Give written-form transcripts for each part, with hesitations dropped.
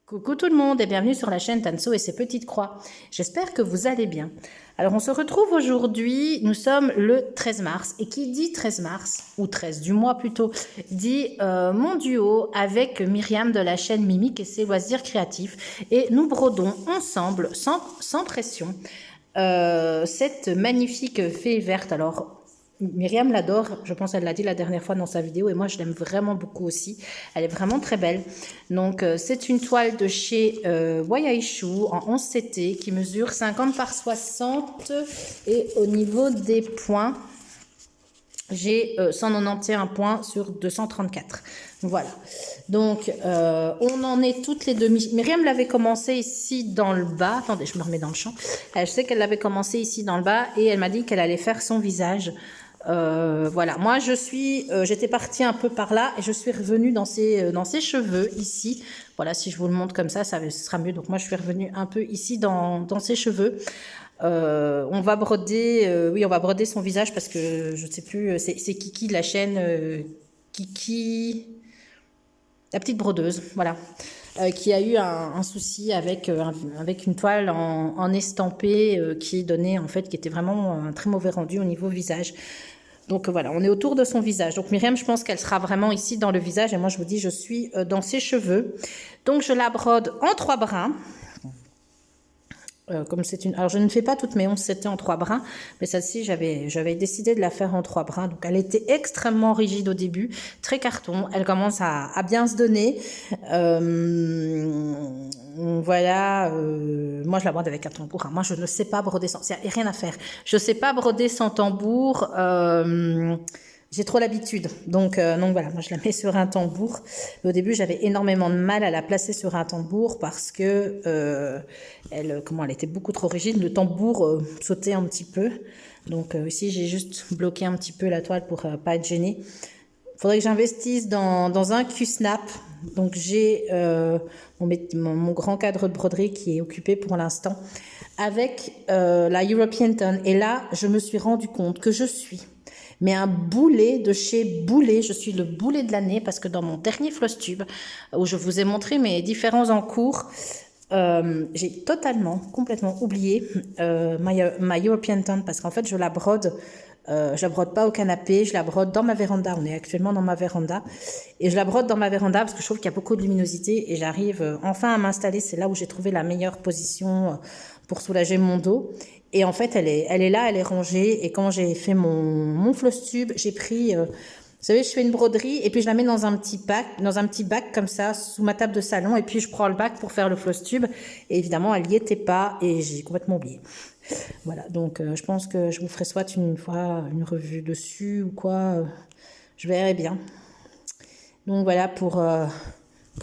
Coucou tout le monde et bienvenue sur la chaîne Tanso et ses petites croix. J'espère que vous allez bien. Alors on se retrouve aujourd'hui, nous sommes le 13 mars et qui dit 13 mars, ou 13 du mois plutôt, dit mon duo avec Myriam de la chaîne Mimique et ses loisirs créatifs et nous brodons ensemble sans pression cette magnifique fée verte. Alors Myriam l'adore, je pense qu'elle l'a dit la dernière fois dans sa vidéo et moi je l'aime vraiment beaucoup aussi. Elle est vraiment très belle. Donc c'est une toile de chez Wayaishu en 11 CT qui mesure 50 par 60 et au niveau des points, j'ai 191 points sur 234. Voilà. Donc, on en est toutes les deux. Myriam l'avait commencé ici dans le bas. Attendez, je me remets dans le champ. Je sais qu'elle l'avait commencé ici dans le bas et elle m'a dit qu'elle allait faire son visage. Voilà. Moi, j'étais partie un peu par là et je suis revenue dans ses cheveux ici. Voilà, si je vous le montre comme ça ce sera mieux. Donc, moi, je suis revenue un peu ici dans ses cheveux. On va broder, oui, on va broder son visage parce que je ne sais plus, c'est Kiki de la chaîne Kiki, la petite brodeuse, voilà, qui a eu un souci avec une toile en estampé qui donnait en fait, qui était vraiment un très mauvais rendu au niveau visage. Donc voilà, on est autour de son visage. Donc Myriam, je pense qu'elle sera vraiment ici dans le visage et moi je vous dis, je suis dans ses cheveux. Donc je la brode en 3 brins. Comme c'est une, alors je ne fais pas toutes mes 11 CT en 3 brins, mais celle-ci j'avais décidé de la faire en 3 brins. Donc elle était extrêmement rigide au début, très carton. Elle commence à bien se donner. Voilà. Moi je la brode avec un tambour. Hein. Moi je ne sais pas broder sans, il n'y a rien à faire. Je ne sais pas broder sans tambour. J'ai trop l'habitude. Donc voilà, moi je la mets sur un tambour. Mais au début, j'avais énormément de mal à la placer sur un tambour parce que elle était beaucoup trop rigide. Le tambour sautait un petit peu. Donc ici, j'ai juste bloqué un petit peu la toile pour pas être gênée. Il faudrait que j'investisse dans un Q-snap. Donc j'ai mon grand cadre de broderie qui est occupé pour l'instant avec la European Ton. Et là, je me suis rendu compte que je suis mais un boulet de chez Boulet. Je suis le boulet de l'année parce que dans mon dernier floss tube où je vous ai montré mes différents encours, j'ai complètement oublié ma European Ton parce qu'en fait je la brode pas au canapé, je la brode dans ma véranda. On est actuellement dans ma véranda et je la brode dans ma véranda parce que je trouve qu'il y a beaucoup de luminosité et j'arrive enfin à m'installer. C'est là où j'ai trouvé la meilleure position pour soulager mon dos. Et en fait, elle est là, elle est rangée. Et quand j'ai fait mon floss tube, j'ai pris, vous savez, je fais une broderie et puis je la mets dans un petit bac comme ça, sous ma table de salon. Et puis je prends le bac pour faire le floss tube. Et évidemment, elle n'y était pas et j'ai complètement oublié. Voilà, donc je pense que je vous ferai soit une fois une revue dessus ou quoi. Je verrai bien. Donc voilà pour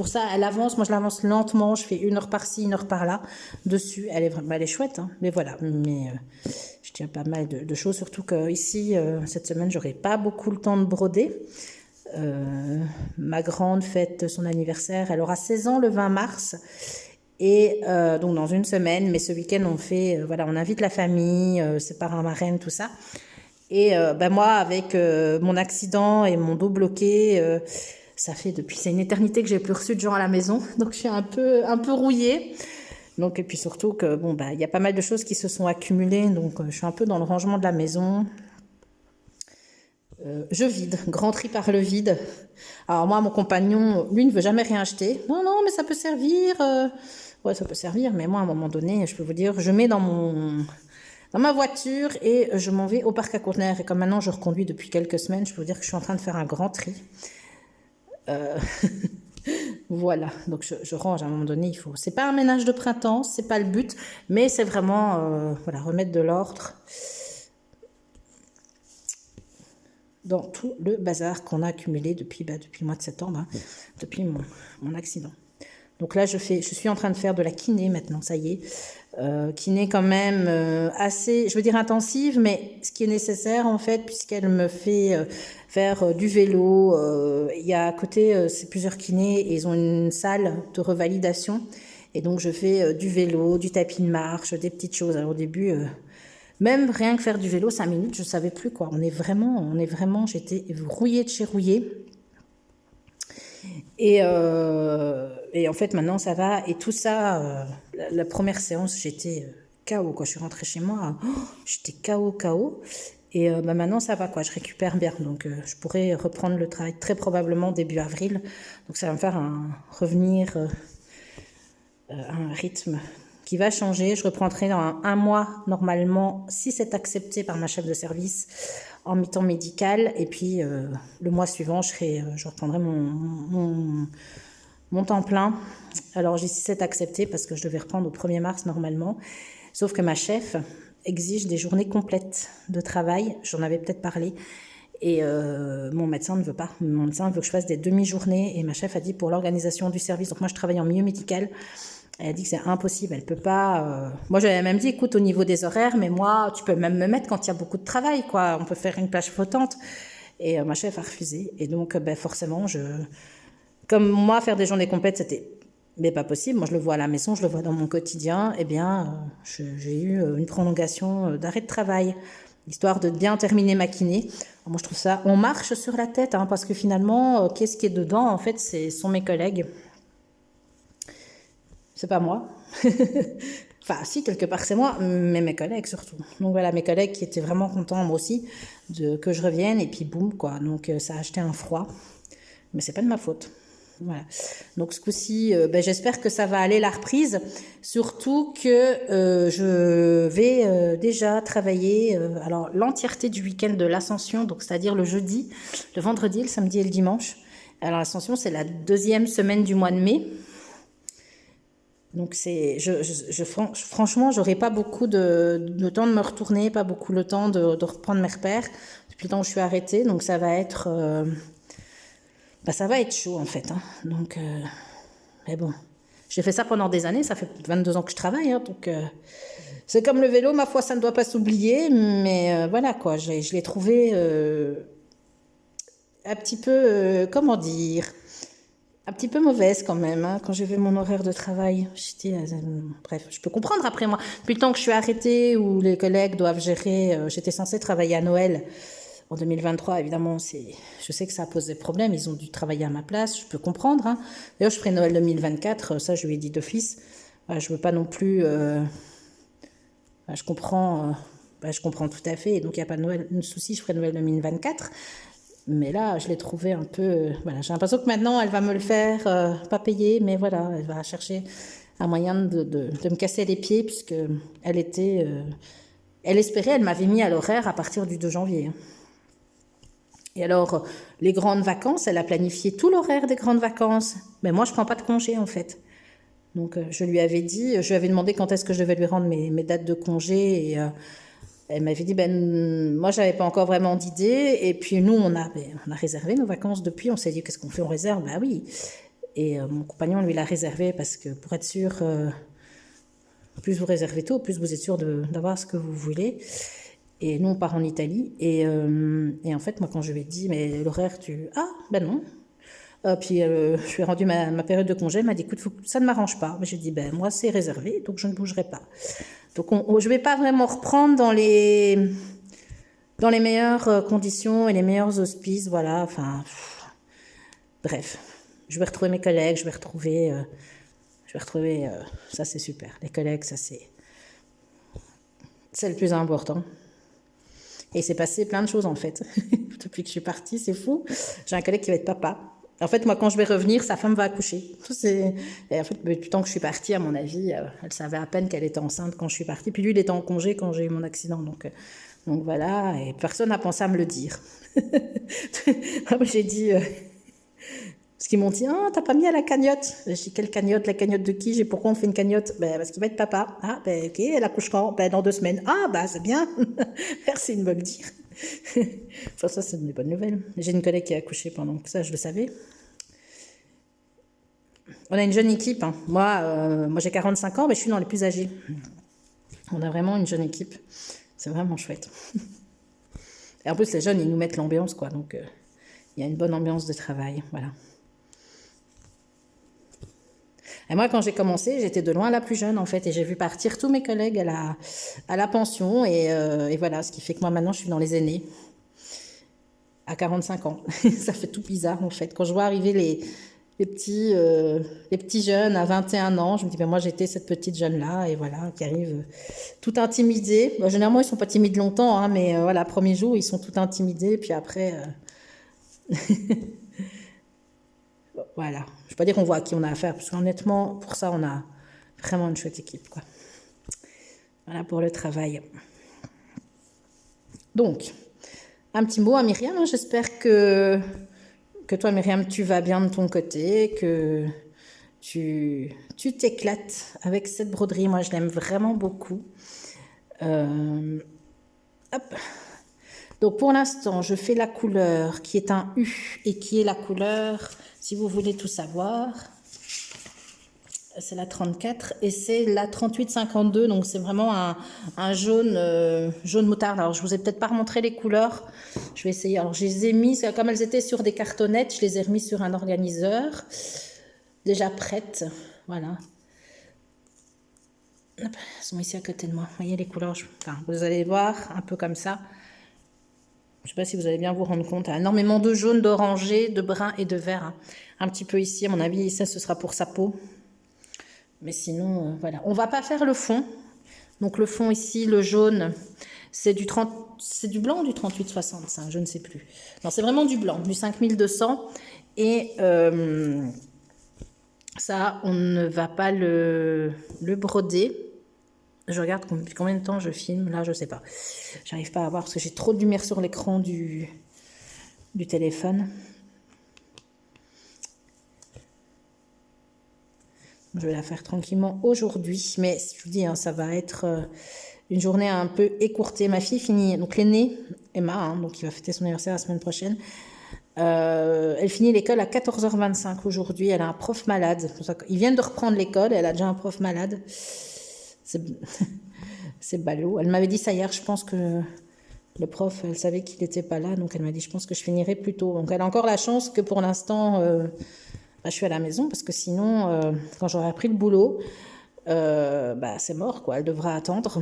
ça, elle avance, moi je l'avance lentement, je fais 1 heure par-ci, 1 heure par-là, dessus, elle est chouette, hein, mais voilà, je tiens pas mal de choses, surtout qu'ici, cette semaine, j'aurai pas beaucoup le temps de broder. Ma grande fête son anniversaire, elle aura 16 ans le 20 mars, et donc dans une semaine, mais ce week-end, on invite la famille, ses parents, marraines, tout ça, et moi, avec mon accident et mon dos bloqué, c'est une éternité que j'ai plus reçu de gens à la maison, donc je suis un peu rouillée. Donc et puis surtout que il y a pas mal de choses qui se sont accumulées, donc je suis un peu dans le rangement de la maison. Je vide, grand tri par le vide. Alors moi, mon compagnon, lui, ne veut jamais rien acheter. Non, mais ça peut servir. Ouais, ça peut servir, mais moi, à un moment donné, je peux vous dire, je mets dans ma voiture et je m'en vais au parc à conteneurs. Et comme maintenant, je reconduis depuis quelques semaines, je peux vous dire que je suis en train de faire un grand tri. Voilà, donc je range à un moment donné, c'est pas un ménage de printemps, c'est pas le but, mais c'est vraiment remettre de l'ordre dans tout le bazar qu'on a accumulé depuis le mois de septembre, hein, depuis mon accident. Donc là, je suis en train de faire de la kiné maintenant, ça y est. Kiné quand même assez, je veux dire intensive, mais ce qui est nécessaire en fait, puisqu'elle me fait faire du vélo. Il y a à côté, c'est plusieurs kinés et ils ont une salle de revalidation. Et donc je fais du vélo, du tapis de marche, des petites choses. Alors au début, même rien que faire du vélo 5 minutes, je savais plus quoi. On est vraiment, j'étais rouillée de chez rouillée. Et Et en fait, maintenant, ça va. Et tout ça, la première séance, j'étais KO, quoi. Je suis rentrée chez moi, j'étais KO. Et maintenant, ça va, quoi. Je récupère bien. Donc, je pourrais reprendre le travail très probablement début avril. Donc, ça va me faire revenir à un rythme qui va changer. Je reprendrai dans un mois, normalement, si c'est accepté par ma chef de service, en mi-temps médical. Et puis, le mois suivant, je reprendrai mon temps plein. Alors, j'ai si c'est accepté parce que je devais reprendre au 1er mars normalement. Sauf que ma chef exige des journées complètes de travail. J'en avais peut-être parlé. Et mon médecin ne veut pas. Mon médecin veut que je fasse des demi-journées. Et ma chef a dit pour l'organisation du service. Donc, moi, je travaille en milieu médical. Elle a dit que c'est impossible. Elle peut pas. Moi, j'avais même dit, écoute, au niveau des horaires, mais moi, tu peux même me mettre quand il y a beaucoup de travail, quoi. On peut faire une plage flottante. Et ma chef a refusé. Et donc, forcément, comme moi, faire des journées complètes, c'était mais pas possible. Moi, je le vois à la maison, je le vois dans mon quotidien. Eh bien, j'ai eu une prolongation d'arrêt de travail, histoire de bien terminer ma kiné. Alors, moi, je trouve ça... On marche sur la tête, hein, parce que finalement, qu'est-ce qui est dedans? En fait, sont mes collègues. C'est pas moi. Enfin, si, quelque part, c'est moi, mais mes collègues surtout. Donc voilà, mes collègues qui étaient vraiment contents, moi aussi, que je revienne. Et puis, boum, quoi. Donc, ça a acheté un froid. Mais c'est pas de ma faute. Voilà. Donc ce coup-ci, j'espère que ça va aller la reprise, surtout que je vais déjà travailler alors l'entièreté du week-end de l'Ascension, donc c'est-à-dire le jeudi, le vendredi, le samedi et le dimanche. Alors l'Ascension, c'est la 2e semaine du mois de mai. Donc franchement, j'aurai pas beaucoup de temps de me retourner, pas beaucoup le temps de reprendre mes repères depuis le temps où je suis arrêtée. Donc ça va être ça va être chaud en fait. Hein. Donc, mais bon, j'ai fait ça pendant des années, ça fait 22 ans que je travaille. Hein, donc, c'est comme le vélo, ma foi, ça ne doit pas s'oublier. Mais voilà quoi, je l'ai trouvé un petit peu, comment dire, un petit peu mauvaise quand même. Hein, quand j'ai vu mon horaire de travail, bref, je peux comprendre après moi. Depuis le temps que je suis arrêtée, où les collègues doivent gérer, j'étais censée travailler à Noël. En 2023, évidemment, je sais que ça pose des problèmes. Ils ont dû travailler à ma place. Je peux comprendre. Hein. D'ailleurs, je ferai Noël 2024. Ça, je lui ai dit d'office. Je veux pas non plus. Je comprends tout à fait. Donc, il n'y a pas de souci. Je ferai Noël 2024. Mais là, je l'ai trouvé un peu. Voilà, j'ai l'impression que maintenant, elle va me le faire, pas payer, mais voilà, elle va chercher un moyen de me casser les pieds, puisque elle était. Elle espérait, elle m'avait mis à l'horaire à partir du 2 janvier. Et alors, les grandes vacances, elle a planifié tout l'horaire des grandes vacances. Mais moi, je prends pas de congé, en fait. Donc, je lui avais demandé quand est-ce que je devais lui rendre mes dates de congé. Et elle m'avait dit, moi, j'avais pas encore vraiment d'idée. Et puis, nous, on a réservé nos vacances depuis. On s'est dit, qu'est-ce qu'on fait? On réserve? Bah oui. Et mon compagnon, lui, l'a réservé parce que pour être sûr, plus vous réservez tôt, plus vous êtes sûr d'avoir ce que vous voulez. Et nous, on part en Italie. Et en fait, moi, quand je lui ai dit, mais l'horaire, Ah, non. Puis, je lui ai rendu ma période de congé. Elle m'a dit, écoute, ça ne m'arrange pas. Mais j'ai dit, moi, c'est réservé, donc je ne bougerai pas. Donc, je ne vais pas vraiment reprendre dans les meilleures conditions et les meilleurs auspices. Voilà, enfin, bref. Je vais retrouver mes collègues, je vais retrouver ça, c'est super. Les collègues, ça, c'est le plus important. Et il s'est passé plein de choses, en fait. Depuis que je suis partie, c'est fou. J'ai un collègue qui va être papa. En fait, moi, quand je vais revenir, sa femme va accoucher. Et en fait, depuis le temps que je suis partie, à mon avis, elle savait à peine qu'elle était enceinte quand je suis partie. Puis lui, il était en congé quand j'ai eu mon accident. Donc voilà, et personne n'a pensé à me le dire. J'ai dit... Parce qu'ils m'ont dit, t'as pas mis à la cagnotte? J'ai dit, quelle cagnotte? La cagnotte de qui? Pourquoi on fait une cagnotte? Parce qu'il va être papa. Ah, ok, elle accouche quand? Dans 2 semaines. Ah, c'est bien. Merci de me le dire. Enfin, ça, c'est une bonne nouvelle. J'ai une collègue qui a accouché pendant que ça, je le savais. On a une jeune équipe. Hein. Moi, j'ai 45 ans, mais je suis dans les plus âgés. On a vraiment une jeune équipe. C'est vraiment chouette. Et en plus, les jeunes, ils nous mettent l'ambiance, quoi. Donc, il y a une bonne ambiance de travail. Voilà. Et moi, quand j'ai commencé, j'étais de loin la plus jeune, en fait, et j'ai vu partir tous mes collègues à la pension, et voilà, ce qui fait que moi, maintenant, je suis dans les aînés, à 45 ans. Ça fait tout bizarre, en fait. Quand je vois arriver les petits jeunes à 21 ans. Je me dis, ben moi j'étais cette petite jeune-là, et voilà, qui arrive tout intimidée. Bon, généralement, ils sont pas timides longtemps, hein, mais voilà, premier jour, ils sont tout intimidés, puis après, voilà. Je ne vais pas dire qu'on voit à qui on a affaire, parce qu'honnêtement, pour ça, on a vraiment une chouette équipe, quoi. Voilà pour le travail. Donc, un petit mot à Myriam, hein. J'espère que toi, Myriam, tu vas bien de ton côté, que tu t'éclates avec cette broderie. Moi, je l'aime vraiment beaucoup. Hop. Donc, pour l'instant, je fais la couleur qui est un U et qui est la couleur, si vous voulez tout savoir, c'est la 34 et c'est la 3852. Donc, c'est vraiment un jaune, jaune moutarde. Alors, je vous ai peut-être pas remontré les couleurs. Je vais essayer. Alors, je les ai mis, comme elles étaient sur des cartonnettes, je les ai remis sur un organiseur. Déjà prêtes. Voilà. Hop, elles sont ici à côté de moi. Vous voyez les couleurs, enfin, vous allez voir un peu comme ça. Je ne sais pas si vous allez bien vous rendre compte. Énormément de jaune, d'orangé, de brun et de vert. Hein. Un petit peu ici, à mon avis, ça, ce sera pour sa peau. Mais sinon, voilà. On ne va pas faire le fond. Donc, le fond ici, le jaune, c'est du blanc ou du 3865, je ne sais plus. Non, c'est vraiment du blanc, du 5200. Et ça, on ne va pas le broder. Je regarde combien de temps je filme. Là, je sais pas. J'arrive pas à voir parce que j'ai trop de lumière sur l'écran du téléphone. Je vais la faire tranquillement aujourd'hui. Mais je vous dis, hein, ça va être une journée un peu écourtée. Ma fille finit, donc l'aînée, Emma, hein, donc qui va fêter son anniversaire la semaine prochaine. Elle finit l'école à 14h25 aujourd'hui. Elle a un prof malade. Ils viennent de reprendre l'école. Elle a déjà un prof malade. C'est ballot. Elle m'avait dit ça hier, je pense que le prof, elle savait qu'il n'était pas là, donc elle m'a dit, je pense que je finirai plus tôt. Donc elle a encore la chance que pour l'instant, je suis à la maison, parce que sinon, quand j'aurai appris le boulot, c'est mort, quoi. Elle devra attendre.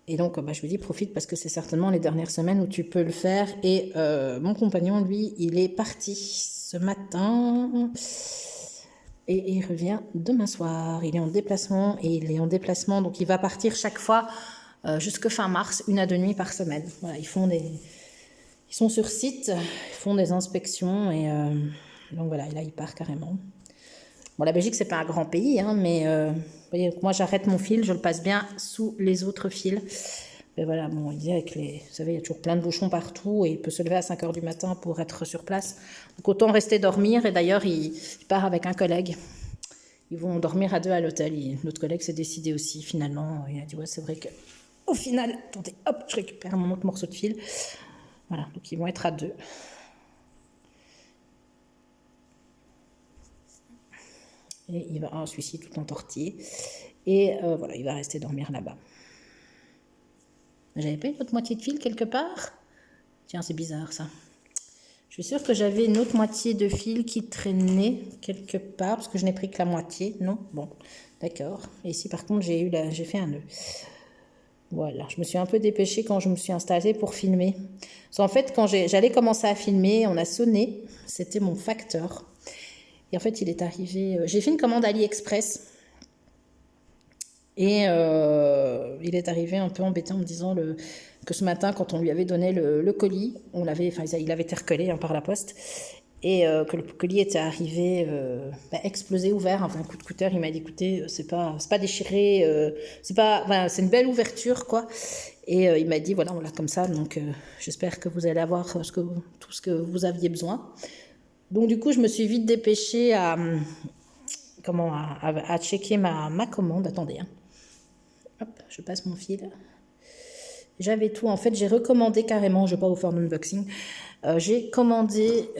Et donc, je me dis, profite, parce que c'est certainement les dernières semaines où tu peux le faire. Et mon compagnon, lui, il est parti ce matin... Et il revient demain soir. Il est en déplacement. Et il est en déplacement. Donc, il va partir chaque fois jusque fin mars, 1 à 2 nuits par semaine. Voilà, ils sont sur site. Ils font des inspections. Et donc, voilà. Et là, il part carrément. Bon, la Belgique, c'est pas un grand pays. Hein, mais vous voyez, moi, j'arrête mon fil. Je le passe bien sous les autres fils. Mais voilà, bon, il dit avec vous savez, il y a toujours plein de bouchons partout et il peut se lever à 5h du matin pour être sur place. Donc autant rester dormir. Et d'ailleurs, il part avec un collègue. Ils vont dormir à 2 à l'hôtel. Notre collègue s'est décidé aussi, finalement. Il a dit, ouais, c'est vrai qu'au final, attendez, hop, je récupère mon autre morceau de fil. Voilà, donc ils vont être à 2. Et il va, celui-ci tout entortillé. Et voilà, il va rester dormir là-bas. J'avais pas une autre moitié de fil quelque part? Tiens, c'est bizarre ça. Je suis sûre que j'avais une autre moitié de fil qui traînait quelque part, parce que je n'ai pris que la moitié. Non? Bon, d'accord. Et ici, par contre, j'ai fait un nœud. Voilà, je me suis un peu dépêchée quand je me suis installée pour filmer. Parce qu'en fait, quand j'allais commencer à filmer, on a sonné. C'était mon facteur. Et en fait, il est arrivé... j'ai fait une commande AliExpress. Et il est arrivé un peu embêté en me disant que ce matin, quand on lui avait donné le colis, il avait été recollé par la poste, et que le colis était arrivé explosé, ouvert, enfin un coup de cutter. Il m'a dit, écoutez, c'est pas déchiré, c'est une belle ouverture, quoi. Et il m'a dit, voilà, on l'a comme ça, donc j'espère que vous allez avoir tout ce que vous aviez besoin. Donc du coup, je me suis vite dépêchée à checker ma commande. Attendez, hein. Hop, je passe mon fil. J'avais tout. En fait, j'ai recommandé carrément, je ne vais pas vous faire un unboxing, j'ai recommandé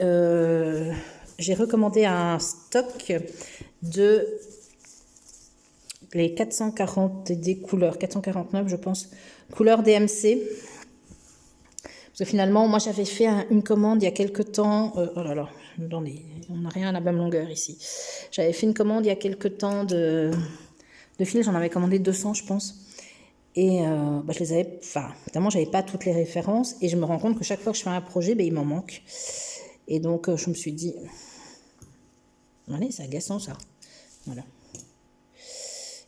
un stock de les 440 des couleurs, 449 je pense, couleurs DMC. Parce que finalement, moi j'avais fait une commande il y a quelques temps, oh là là, attendez, on n'a rien à la même longueur ici. J'avais fait une commande il y a quelques temps de fils, j'en avais commandé 200 je pense. Et je les avais, évidemment j'avais pas toutes les références et je me rends compte que chaque fois que je fais un projet, il m'en manque. Et donc, je me suis dit, allez, c'est agaçant ça. Voilà.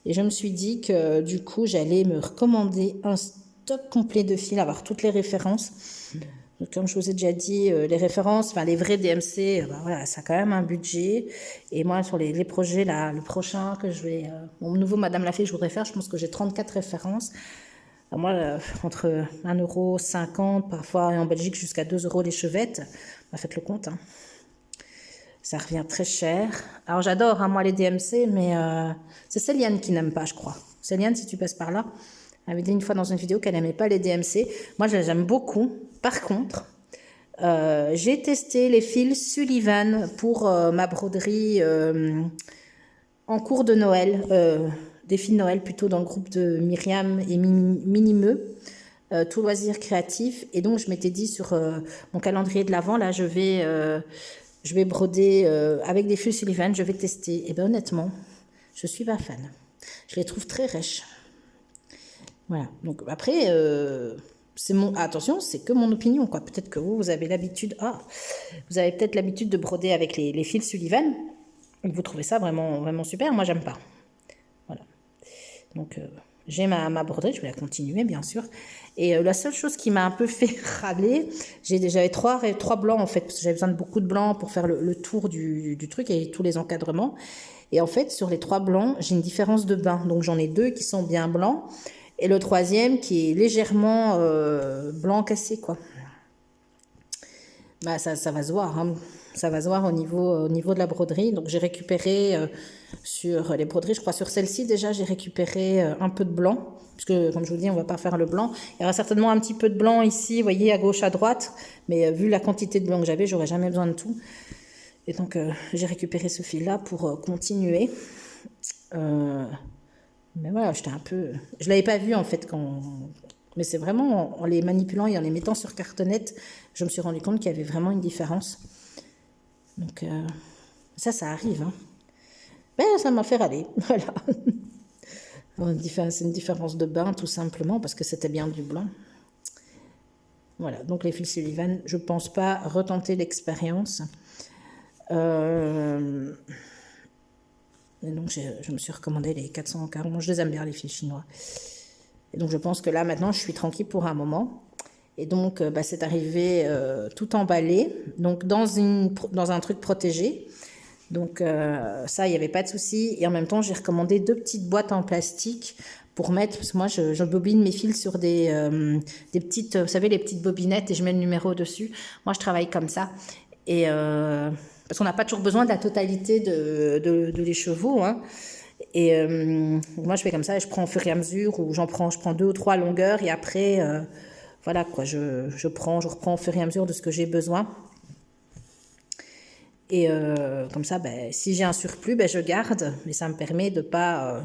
Et je me suis dit que du coup, j'allais me recommander un stock complet de fils, avoir toutes les références. Donc, comme je vous ai déjà dit, les références, enfin les vrais DMC, voilà, ça a quand même un budget. Et moi, sur les projets, là, le prochain que je vais, mon nouveau Madame Lafay, je voudrais faire, je pense que j'ai 34 références. Alors moi, entre 1,50 € parfois, et en Belgique jusqu'à 2 € les chevettes, faites le compte, hein. Ça revient très cher. Alors j'adore, hein, moi, les DMC, mais c'est Céliane qui n'aime pas, je crois. Céliane, si tu passes par là, elle avait dit une fois dans une vidéo qu'elle n'aimait pas les DMC. Moi, je les aime beaucoup. Par contre, j'ai testé les fils Sullivan pour ma broderie en cours de Noël, des fils de Noël plutôt dans le groupe de Myriam et Minimeux. Tout loisir créatif. Et donc, je m'étais dit sur mon calendrier de l'Avent, là, je vais broder avec des fils Sullivan, je vais tester. Et bien, honnêtement, je suis pas fan. Je les trouve très rêches. Voilà. Donc, après, attention, c'est que mon opinion, quoi. Peut-être que vous avez l'habitude, vous avez peut-être l'habitude de broder avec les fils Sullivan. Et vous trouvez ça vraiment, vraiment super. Moi, j'aime pas. Voilà. Donc, j'ai ma broderie, je vais la continuer, bien sûr. Et la seule chose qui m'a un peu fait râler, j'avais trois blancs, en fait, parce que j'avais besoin de beaucoup de blancs pour faire le tour du truc et tous les encadrements. Et en fait, sur les 3 blancs, j'ai une différence de bain. Donc, j'en ai 2 qui sont bien blancs et le 3e qui est légèrement blanc cassé, quoi. Bah, ça va se voir, hein. Ça va se voir au niveau de la broderie. Donc, j'ai récupéré sur les broderies, je crois sur celle-ci déjà, j'ai récupéré un peu de blanc. Parce que, comme je vous dis, on ne va pas faire le blanc. Il y aura certainement un petit peu de blanc ici, vous voyez, à gauche, à droite. Mais vu la quantité de blanc que j'avais, j'aurais jamais besoin de tout. Et donc, j'ai récupéré ce fil-là pour continuer. Mais voilà, j'étais un peu... Je ne l'avais pas vu, en fait, mais c'est vraiment en les manipulant et en les mettant sur cartonnette, je me suis rendu compte qu'il y avait vraiment une différence. Donc, ça arrive, hein. Ben, ça m'a fait râler, voilà. C'est une différence de bain, tout simplement, parce que c'était bien du blanc. Voilà, donc les fils Sullivan, je ne pense pas retenter l'expérience. Et donc, je me suis recommandé les 440. Je les aime bien, les fils chinois. Et donc, je pense que là, maintenant, je suis tranquille pour un moment. Et donc, c'est arrivé tout emballé, donc dans un truc protégé. Donc, ça, il n'y avait pas de souci. Et en même temps, j'ai recommandé 2 petites boîtes en plastique pour mettre, parce que moi, je bobine mes fils sur des petites, vous savez, les petites bobinettes et je mets le numéro dessus. Moi, je travaille comme ça. Et parce qu'on n'a pas toujours besoin de la totalité de l'écheveau, hein. Et moi, je fais comme ça et je prends au fur et à mesure, ou je prends 2 ou 3 longueurs et après, voilà quoi, je reprends au fur et à mesure de ce que j'ai besoin. Et comme ça, si j'ai un surplus, je garde, mais ça me permet de pas,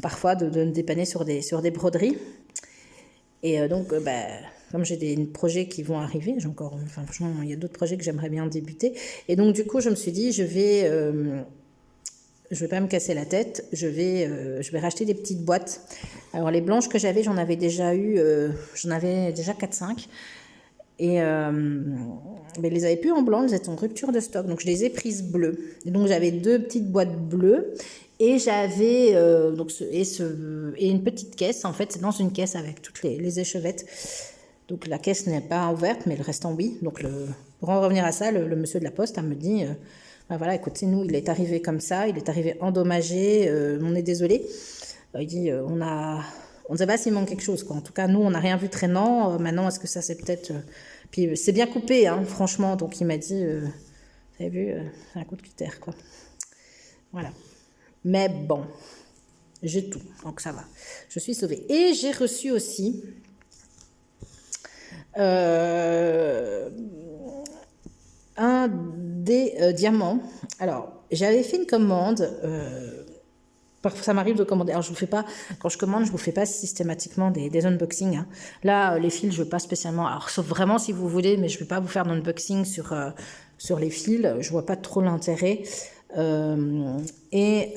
parfois, de me dépanner sur des broderies. Et donc, comme j'ai des projets qui vont arriver, franchement, il y a d'autres projets que j'aimerais bien débuter. Et donc, du coup, je me suis dit, je vais pas me casser la tête, je vais racheter des petites boîtes. Alors, les blanches que j'avais, j'en avais déjà 4-5. Et mais je les avais plus en blanc, elles étaient en rupture de stock, donc je les ai prises bleues. Et donc j'avais 2 petites boîtes bleues et j'avais et une petite caisse. En fait, c'est dans une caisse avec toutes les échevettes. Donc la caisse n'est pas ouverte, mais le restant oui. Donc pour en revenir à ça, le monsieur de la poste me dit voilà, écoutez, nous, il est arrivé comme ça, il est arrivé endommagé, on est désolé. Il dit on ne sait pas s'il manque quelque chose, quoi. En tout cas, nous, on n'a rien vu traînant. Maintenant, est-ce que ça, c'est peut-être... Puis, c'est bien coupé, hein, franchement. Donc, il m'a dit, vous avez vu, c'est un coup de cutter, quoi. Voilà. Mais bon, j'ai tout. Donc, ça va. Je suis sauvée. Et j'ai reçu aussi... un des diamants. Alors, j'avais fait une commande... Parfois, ça m'arrive de commander. Alors, quand je commande, je vous fais pas systématiquement des unboxings, hein. Là, les fils, je veux pas spécialement. Alors, sauf vraiment si vous voulez, mais je vais pas vous faire d'unboxing sur les fils. Je vois pas trop l'intérêt. Et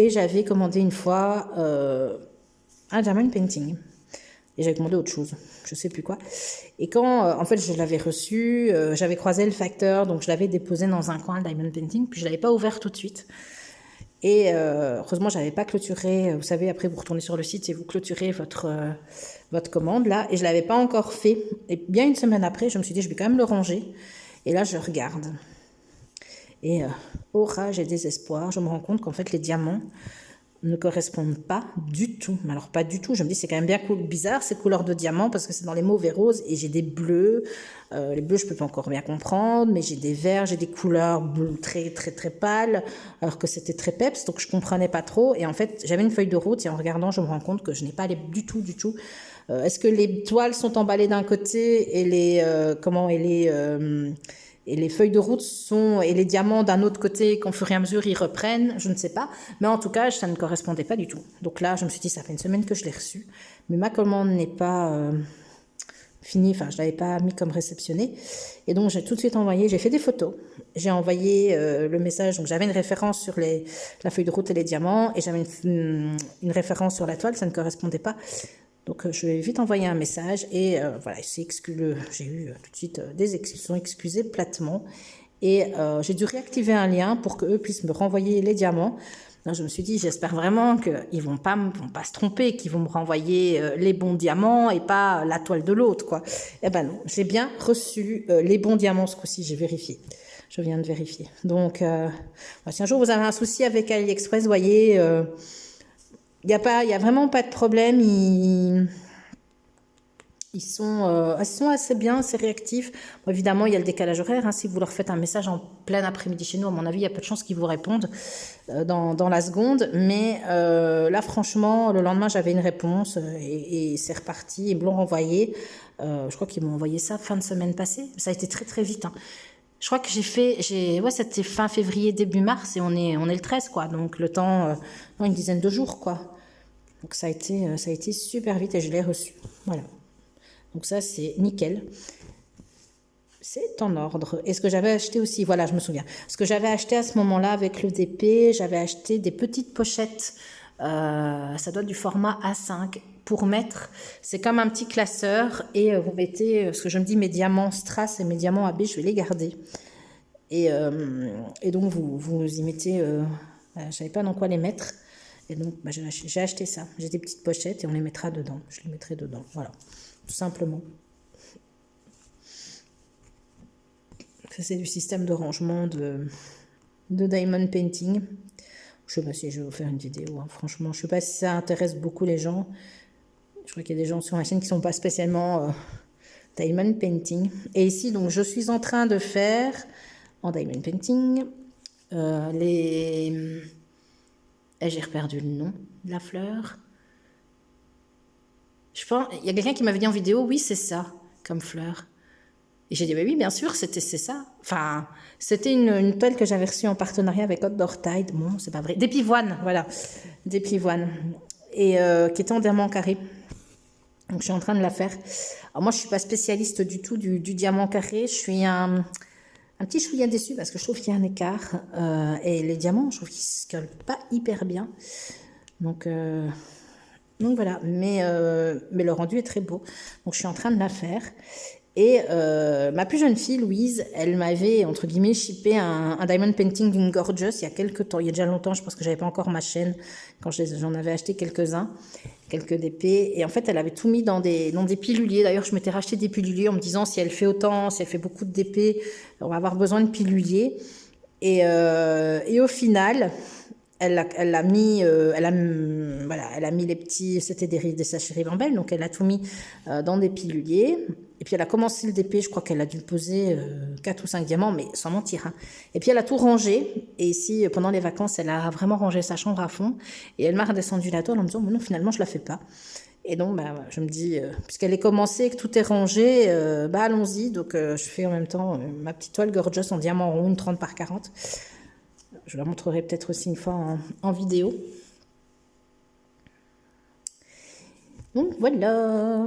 j'avais commandé une fois un diamond painting. Et j'avais commandé autre chose, je sais plus quoi. Et quand, en fait, je l'avais reçu, j'avais croisé le facteur, donc je l'avais déposé dans un coin, le diamond painting, puis je l'avais pas ouvert tout de suite. Et heureusement, j'avais pas clôturé. Vous savez, après, vous retournez sur le site et vous clôturez votre commande là. Et je l'avais pas encore fait. Et bien une semaine après, je me suis dit, je vais quand même le ranger. Et là, je regarde. Et orage et désespoir, je me rends compte qu'en fait, les diamants ne correspondent pas du tout. Mais alors, pas du tout. Je me dis, c'est quand même bien bizarre, ces couleurs de diamant, parce que c'est dans les mauvais roses, et j'ai des bleus. Les bleus, je peux pas encore bien comprendre, mais j'ai des verts, j'ai des couleurs bleues très, très, très pâles, alors que c'était très peps, donc je comprenais pas trop. Et en fait, j'avais une feuille de route, et en regardant, je me rends compte que je n'ai pas les du tout, du tout. Est-ce que les toiles sont emballées d'un côté, et et les feuilles de route et les diamants d'un autre côté, qu'au fur et à mesure ils reprennent, je ne sais pas. Mais en tout cas, ça ne correspondait pas du tout. Donc là, je me suis dit, ça fait une semaine que je l'ai reçu. Mais ma commande n'est pas finie, enfin, je ne l'avais pas mis comme réceptionnée. Et donc, j'ai tout de suite envoyé, j'ai fait des photos. J'ai envoyé le message, donc j'avais une référence sur la feuille de route et les diamants, et j'avais une référence sur la toile, ça ne correspondait pas. Donc, je lui ai vite envoyé un message et voilà, j'ai eu tout de suite des excuses, ils sont excusés platement. Et j'ai dû réactiver un lien pour qu'eux puissent me renvoyer les diamants. Alors, je me suis dit, j'espère vraiment qu'ils vont pas se tromper, qu'ils vont me renvoyer les bons diamants et pas la toile de l'autre, quoi. Eh ben non, j'ai bien reçu les bons diamants ce coup-ci, j'ai vérifié. Je viens de vérifier. Donc, si un jour vous avez un souci avec AliExpress, voyez... il y a vraiment pas de problème. Ils sont assez bien, assez réactifs. Bon, évidemment, il y a le décalage horaire. Hein. Si vous leur faites un message en plein après-midi chez nous, à mon avis, il y a peu de chances qu'ils vous répondent dans la seconde. Mais là, franchement, le lendemain, j'avais une réponse et c'est reparti. Ils me l'ont renvoyé. Je crois qu'ils m'ont envoyé ça fin de semaine passée. Ça a été très, très vite. Hein. Je crois que c'était fin février, début mars, et on est le 13, quoi. Donc, le temps, une dizaine de jours, quoi. Donc, ça a été super vite et je l'ai reçu. Voilà. Donc, ça, c'est nickel. C'est en ordre. Et ce que j'avais acheté aussi, voilà, je me souviens. Ce que j'avais acheté à ce moment-là avec le DP, j'avais acheté des petites pochettes. Ça doit être du format A5 pour mettre. C'est comme un petit classeur et vous mettez, ce que je me dis, mes diamants strass et mes diamants AB, je vais les garder. Et donc, vous y mettez, je ne savais pas dans quoi les mettre. Et donc, j'ai acheté ça. J'ai des petites pochettes et on les mettra dedans. Je les mettrai dedans. Voilà, tout simplement. Ça, c'est du système de rangement de diamond painting. Je ne sais pas si je vais vous faire une vidéo. Hein. Franchement, je ne sais pas si ça intéresse beaucoup les gens. Je crois qu'il y a des gens sur la chaîne qui ne sont pas spécialement diamond painting. Et ici, donc, je suis en train de faire en diamond painting j'ai perdu le nom de la fleur. Je pense, il y a quelqu'un qui m'avait dit en vidéo, oui, c'est ça, comme fleur. Et j'ai dit, oui, bien sûr, c'est ça. Enfin, c'était une toile que j'avais reçue en partenariat avec Outdoor Tide. Bon, c'est pas vrai. Des pivoines, voilà. Des pivoines. Et qui était en diamant carré. Donc, je suis en train de la faire. Alors, moi, je suis pas spécialiste du tout du diamant carré. Je suis un petit chouïa déçu parce que je trouve qu'il y a un écart. Et les diamants, je trouve qu'ils se collent pas hyper bien. Donc voilà. Mais le rendu est très beau. Donc, je suis en train de la faire. Et ma plus jeune fille, Louise, elle m'avait, entre guillemets, shippé un diamond painting d'une Gorgeous il y a quelques temps. Il y a déjà longtemps, je pense que j'avais pas encore ma chaîne quand j'en avais acheté quelques-uns, quelques DP. Et en fait, elle avait tout mis dans des piluliers. D'ailleurs, je m'étais racheté des piluliers en me disant si elle fait beaucoup de DP, on va avoir besoin de piluliers. Et au final... Elle a mis les petits, c'était des sachets Ribambelle, donc elle a tout mis dans des piluliers. Et puis elle a commencé le DP, je crois qu'elle a dû poser 4 ou 5 diamants, mais sans mentir. Hein. Et puis elle a tout rangé. Et ici, pendant les vacances, elle a vraiment rangé sa chambre à fond. Et elle m'a redescendu la toile en me disant, non, finalement, je la fais pas. Et donc, je me dis, puisqu'elle est commencée, que tout est rangé, allons-y. Donc, je fais en même temps ma petite toile Gorgeous en diamant rond, une 30 par 40. Je la montrerai peut-être aussi une fois en vidéo. Donc voilà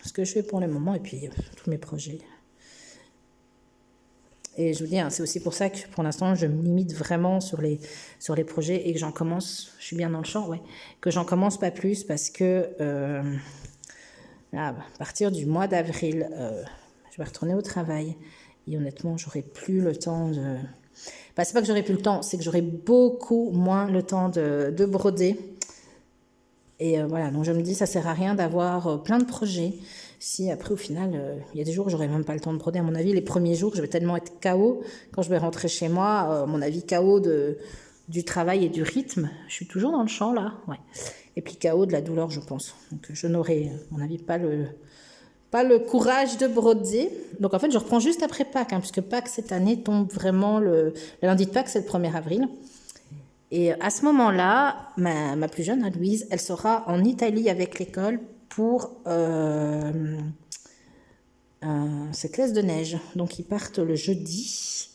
ce que je fais pour le moment et puis tous mes projets. Et je vous dis, hein, c'est aussi pour ça que pour l'instant, je me limite vraiment sur les projets et que j'en commence, je suis bien dans le champ, ouais, que j'en commence pas plus parce que À partir du mois d'avril, je vais retourner au travail. Et honnêtement, j'aurai plus le temps de... Enfin, c'est pas que j'aurai plus le temps, c'est que j'aurai beaucoup moins le temps de broder. Et voilà, donc je me dis, ça sert à rien d'avoir plein de projets. Si après, au final, il y a des jours où j'aurai même pas le temps de broder. À mon avis, les premiers jours, je vais tellement être KO. Quand je vais rentrer chez moi, à mon avis, KO du travail et du rythme. Je suis toujours dans le champ, là. Ouais. Et puis KO de la douleur, je pense. Donc je n'aurai, à mon avis, pas le courage de broder. Donc en fait, je reprends juste après Pâques, puisque Pâques, cette année, tombe vraiment le lundi de Pâques, c'est le 1er avril. Et à ce moment-là, ma plus jeune, Louise, elle sera en Italie avec l'école pour ses classes de neige. Donc ils partent le jeudi,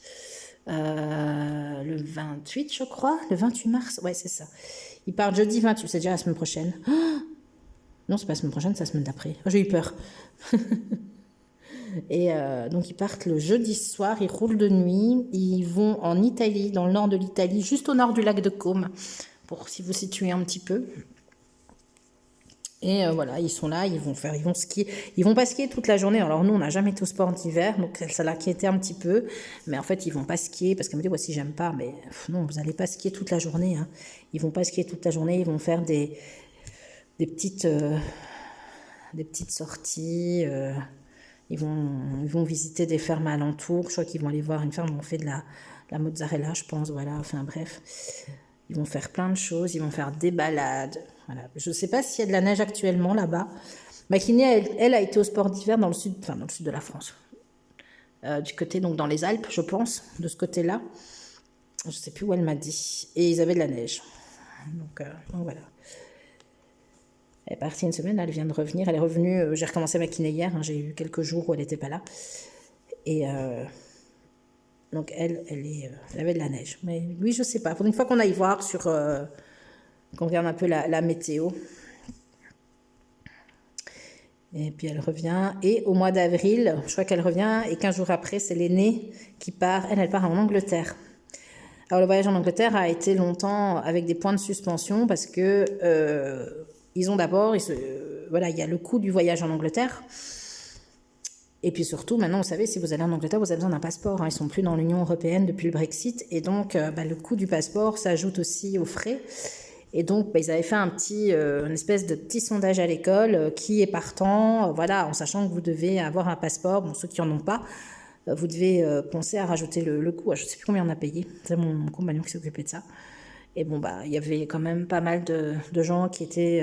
le 28, je crois, le 28 mars. Ouais, c'est ça. Ils partent jeudi 28, c'est déjà la semaine prochaine. Oh non, c'est pas la semaine prochaine, c'est la semaine d'après. Oh, j'ai eu peur. Et donc ils partent le jeudi soir, ils roulent de nuit, ils vont en Italie, dans le nord de l'Italie, juste au nord du lac de Côme, pour si vous situez un petit peu. Et voilà, ils sont là, ils vont skier. Ils vont pas skier toute la journée. Alors nous, on n'a jamais été au sport d'hiver, donc ça l'inquiétait un petit peu. Mais en fait, ils vont pas skier, parce qu'elle me dit, voici, j'aime pas. Mais non, vous allez pas skier toute la journée. Ils vont pas skier toute la journée, ils vont faire des petites sorties. Ils vont visiter des fermes alentours. Je crois qu'ils vont aller voir une ferme où on fait de la mozzarella, je pense. Voilà, enfin bref. Ils vont faire plein de choses. Ils vont faire des balades. Voilà. Je ne sais pas s'il y a de la neige actuellement là-bas. Ma kiné, elle a été au sport d'hiver dans le sud de la France. Du côté, donc dans les Alpes, je pense, de ce côté-là. Je ne sais plus où elle m'a dit. Et ils avaient de la neige. Donc voilà. Elle est partie une semaine, elle vient de revenir. Elle est revenue, j'ai recommencé ma kiné hier, j'ai eu quelques jours où elle n'était pas là. Et donc elle avait de la neige. Mais oui, je sais pas. Il faudrait une fois qu'on aille voir qu'on regarde un peu la météo. Et puis elle revient. Et au mois d'avril, je crois qu'elle revient. Et 15 jours après, c'est l'aînée qui part. Elle part en Angleterre. Alors le voyage en Angleterre a été longtemps avec des points de suspension parce que... ils ont d'abord, voilà, il y a le coût du voyage en Angleterre. Et puis surtout, maintenant, vous savez, si vous allez en Angleterre, vous avez besoin d'un passeport. Ils ne sont plus dans l'Union européenne depuis le Brexit. Et donc, le coût du passeport s'ajoute aussi aux frais. Et donc, ils avaient fait une espèce de petit sondage à l'école. Qui est partant, voilà, en sachant que vous devez avoir un passeport. Bon, ceux qui n'en ont pas, vous devez penser à rajouter le coût. Je ne sais plus combien on a payé. C'est mon compagnon qui s'est occupé de ça. Et bon, il y avait quand même pas mal de gens qui étaient...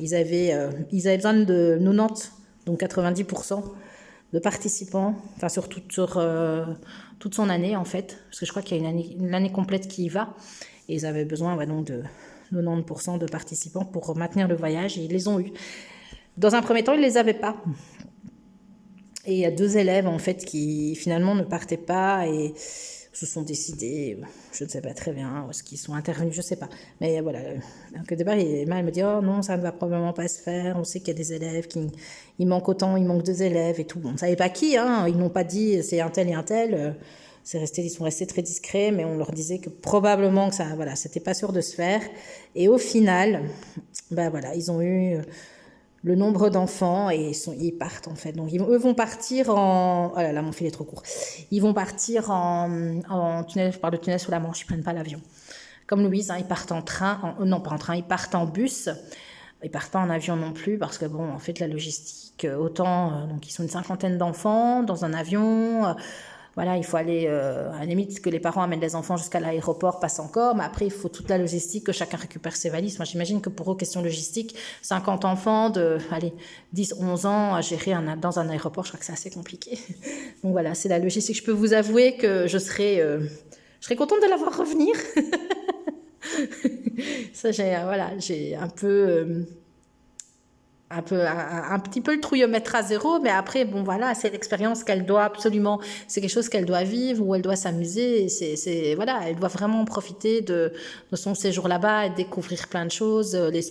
ils avaient besoin de 90, donc 90% de participants, sur toute son année, en fait. Parce que je crois qu'il y a une année complète qui y va. Et ils avaient besoin donc de 90% de participants pour maintenir le voyage. Et ils les ont eus. Dans un premier temps, ils ne les avaient pas. Et il y a 2 élèves, en fait, qui finalement ne partaient pas et... se sont décidés, je ne sais pas très bien, est-ce qu'ils sont intervenus, je ne sais pas. Mais voilà, donc au départ, Emma, elle me dit, oh non, ça ne va probablement pas se faire, on sait qu'il y a des élèves, il manque 2 élèves et tout. Bon, on ne savait pas qui, ils n'ont pas dit c'est un tel et un tel, ils sont restés très discrets, mais on leur disait que probablement que ça, voilà, c'était pas sûr de se faire. Et au final, voilà, ils ont eu... le nombre d'enfants et ils partent en fait. Donc eux vont partir en... Oh là là, mon fil est trop court. Ils vont partir en tunnel, par le tunnel sous la Manche, ils prennent pas l'avion. Comme Louise, ils partent en train, non pas en train, ils partent en bus. Ils partent pas en avion non plus parce que bon, en fait la logistique, autant, donc ils sont une 50aine d'enfants dans un avion... voilà, il faut aller, à la limite que les parents amènent les enfants jusqu'à l'aéroport, passe encore, mais après, il faut toute la logistique, que chacun récupère ses valises. Moi, j'imagine que pour eux, question logistique, 50 enfants de, 10, 11 ans à gérer dans un aéroport, je crois que c'est assez compliqué. Donc voilà, c'est la logistique. Je peux vous avouer que je serais contente de la voir revenir. Ça, j'ai un peu... un petit peu le trouillomètre à zéro, mais après, bon, voilà, c'est l'expérience qu'elle doit absolument, c'est quelque chose qu'elle doit vivre, où elle doit s'amuser, voilà, elle doit vraiment profiter de son séjour là-bas et découvrir plein de choses, les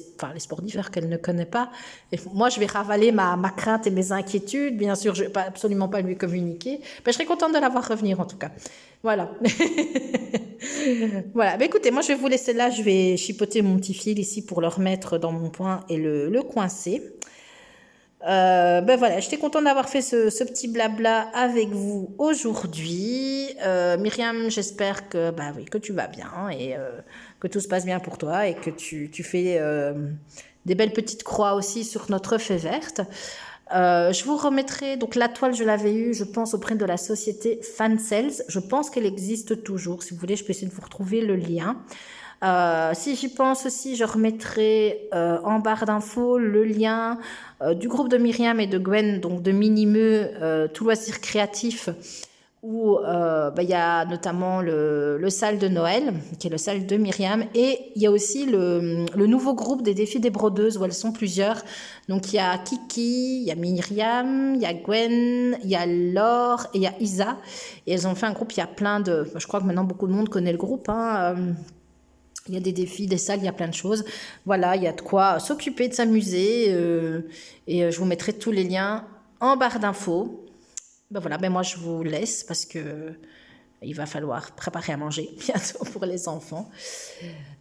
sports d'hiver qu'elle ne connaît pas. Et moi, je vais ravaler ma crainte et mes inquiétudes, bien sûr, je vais absolument pas lui communiquer, mais je serais contente de la voir revenir, en tout cas. Voilà. Voilà. Mais écoutez, moi, je vais vous laisser là. Je vais chipoter mon petit fil ici pour le remettre dans mon point et le coincer. Ben voilà, j'étais contente d'avoir fait ce petit blabla avec vous aujourd'hui. Myriam, j'espère que, bah oui, que tu vas bien et que tout se passe bien pour toi et que tu fais des belles petites croix aussi sur notre fée verte. Je vous remettrai, donc la toile, je l'avais eue, je pense, auprès de la société Fansales. Je pense qu'elle existe toujours. Si vous voulez, je peux essayer de vous retrouver le lien. Si j'y pense aussi, je remettrai en barre d'infos le lien du groupe de Myriam et de Gwen, donc de Minimeux, tout loisir créatif, où il y a notamment le salle de Noël, qui est le salle de Myriam, et il y a aussi le nouveau groupe des défis des brodeuses, où elles sont plusieurs. Donc il y a Kiki, il y a Myriam, il y a Gwen, il y a Laure et il y a Isa. Et elles ont fait un groupe, il y a plein de... Je crois que maintenant beaucoup de monde connaît le groupe, hein. Il y a des défis, des salles, il y a plein de choses. Voilà, il y a de quoi s'occuper, de s'amuser. Et je vous mettrai tous les liens en barre d'infos. Ben voilà, ben moi je vous laisse parce que il va falloir préparer à manger bientôt pour les enfants.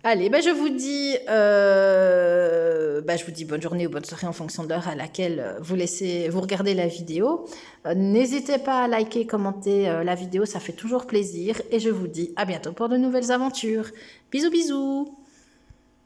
Allez, ben je vous dis bonne journée ou bonne soirée en fonction de l'heure à laquelle vous regardez la vidéo. N'hésitez pas à liker, commenter la vidéo, ça fait toujours plaisir. Et je vous dis à bientôt pour de nouvelles aventures. Bisous bisous.